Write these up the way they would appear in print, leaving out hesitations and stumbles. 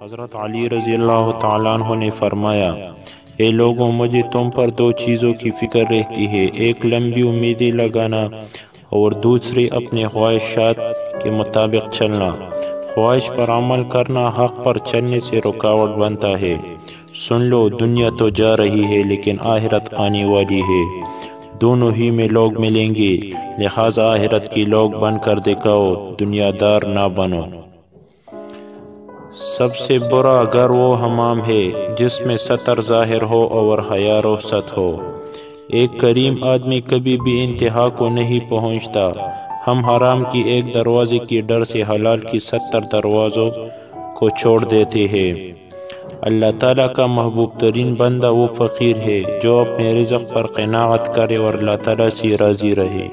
حضرت علی رضی اللہ تعالیٰ عنہ نے فرمایا، اے لوگوں، مجھے تم پر دو چیزوں کی فکر رہتی ہے، ایک لمبی امیدیں لگانا اور دوسری اپنے خواہشات کے مطابق چلنا۔ خواہش پر عمل کرنا حق پر چلنے سے رکاوٹ بنتا ہے۔ سن لو، دنیا تو جا رہی ہے لیکن آخرت آنے والی ہے، دونوں ہی میں لوگ ملیں گے، لہذا آخرت کی لوگ بن کر دکھاؤ، دنیا دار نہ بنو۔ سب سے برا گھر وہ حمام ہے جس میں ستر ظاہر ہو اور حیا رخصت ہو۔ ایک کریم آدمی کبھی بھی انتہا کو نہیں پہنچتا۔ ہم حرام کی ایک دروازے کی ڈر سے حلال کی 70 دروازوں کو چھوڑ دیتے ہیں۔ اللہ تعالیٰ کا محبوب ترین بندہ وہ فقیر ہے جو اپنے رزق پر قناعت کرے اور اللہ تعالیٰ سے راضی رہے۔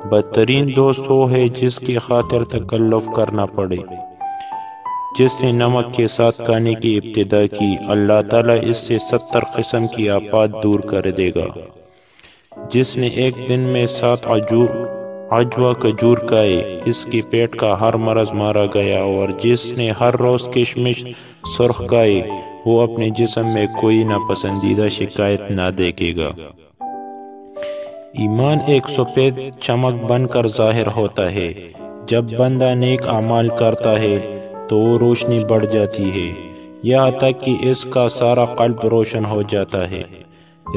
بدترین دوست وہ ہے جس کی خاطر تکلف کرنا پڑے۔ جس نے نمک کے ساتھ کھانے کی ابتدا کی، اللہ تعالیٰ اس سے 70 قسم کی آفات دور کر دے گا۔ جس نے ایک دن میں 7 عجوہ کھجور کھائے، اس کے پیٹ کا ہر مرض مارا گیا، اور جس نے ہر روز کشمش سرخ کھائے، وہ اپنے جسم میں کوئی ناپسندیدہ شکایت نہ دیکھے گا۔ ایمان ایک سفید چمک بن کر ظاہر ہوتا ہے۔ جب بندہ نیک اعمال کرتا ہے تو وہ روشنی بڑھ جاتی ہے، یہاں تک کہ اس کا سارا قلب روشن ہو جاتا ہے۔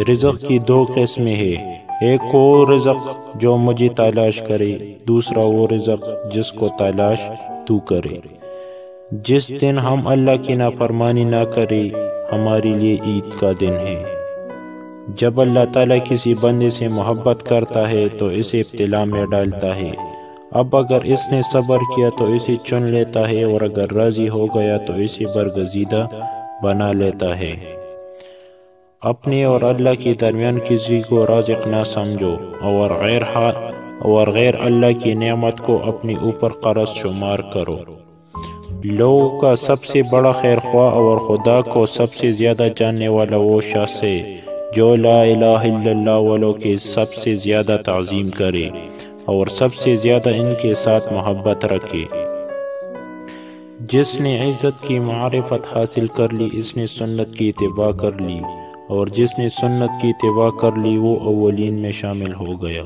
رزق کی 2 قسمیں ہیں، ایک وہ رزق جو مجھے تلاش کرے، دوسرا وہ رزق جس کو تلاش تو کرے۔ جس دن ہم اللہ کی نافرمانی نہ کرے، ہمارے لیے عید کا دن ہے۔ جب اللہ تعالیٰ کسی بندے سے محبت کرتا ہے تو اسے ابتلا میں ڈالتا ہے۔ اب اگر اس نے صبر کیا تو اسے چن لیتا ہے، اور اگر راضی ہو گیا تو اسے برگزیدہ بنا لیتا ہے۔ اپنے اور اللہ کے درمیان کسی کو رازق نہ سمجھو، اور غیر اللہ کی نعمت کو اپنے اوپر قرض شمار کرو۔ لوگوں کا سب سے بڑا خیر خواہ اور خدا کو سب سے زیادہ جاننے والا وہ شخص ہے جو لا الہ الا اللہ والوں کے سب سے زیادہ تعظیم کرے اور سب سے زیادہ ان کے ساتھ محبت رکھے۔ جس نے عزت کی معرفت حاصل کر لی، اس نے سنت کی اتباع کر لی، اور جس نے سنت کی اتباع کر لی وہ اولین میں شامل ہو گیا۔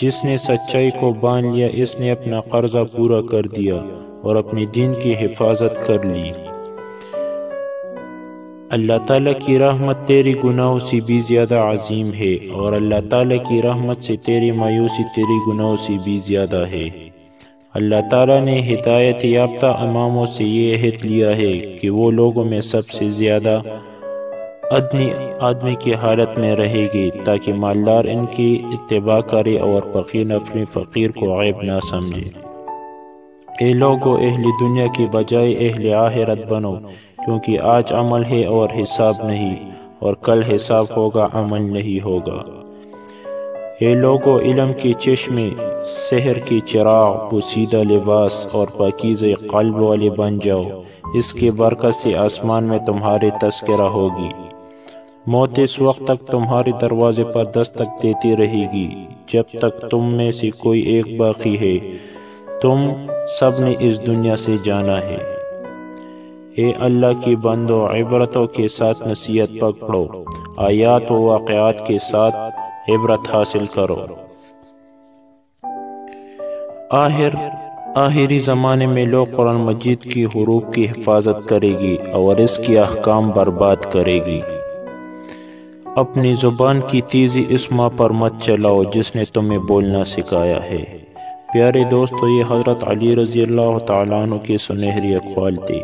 جس نے سچائی کو باندھ لیا، اس نے اپنا قرضہ پورا کر دیا اور اپنے دین کی حفاظت کر لی۔ اللہ تعالیٰ کی رحمت تیری گناہوں سے بھی زیادہ عظیم ہے، اور اللہ تعالیٰ کی رحمت سے تیری مایوسی تیری گناہوں سے بھی زیادہ ہے۔ اللہ تعالیٰ نے ہدایت یافتہ اماموں سے یہ عہد لیا ہے کہ وہ لوگوں میں سب سے زیادہ آدمی کی حالت میں رہے گی تاکہ مالدار ان کی اتباع کرے اور فقیر اپنے فقیر کو عیب نہ سمجھے۔ اے لوگو، اہل دنیا کی بجائے اہل آخرت بنو، کیونکہ آج عمل ہے اور حساب نہیں، اور کل حساب ہوگا، عمل نہیں ہوگا۔ اے لوگو، علم کی چشمے، سحر کی چراغ، پوشیدہ لباس اور پاکیزہ قلب والے بن جاؤ، اس کی برکت سے آسمان میں تمہاری تذکرہ ہوگی۔ موت اس وقت تک تمہارے دروازے پر دستک دیتی رہے گی جب تک تم میں سے کوئی ایک باقی ہے۔ تم سب نے اس دنیا سے جانا ہے۔ اے اللہ کی بندو، عبرتوں کے ساتھ نصیحت پکڑو، آیات و واقعات کے ساتھ عبرت حاصل کرو۔ آخری زمانے میں لوگ قرآن مجید کی حروف کی حفاظت کرے گی اور اس کی احکام برباد کرے گی۔ اپنی زبان کی تیزی اس ماں پر مت چلاؤ جس نے تمہیں بولنا سکھایا ہے۔ پیارے دوستو، یہ حضرت علی رضی اللہ تعالیٰ عنہ کے سنہری اقوال تھے۔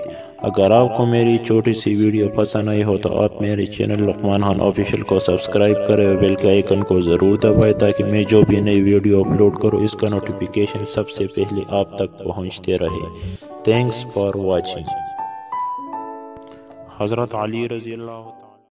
اگر آپ کو میری چھوٹی سی ویڈیو پسند آئی ہو تو آپ میرے چینل لقمان خان آفیشیل کو سبسکرائب کریں اور بیل کے آئیکن کو ضرور دبائیں تاکہ میں جو بھی نئی ویڈیو اپلوڈ کروں اس کا نوٹیفیکیشن سب سے پہلے آپ تک پہنچتے رہے۔ Thanks for watching. حضرت علی رضی اللہ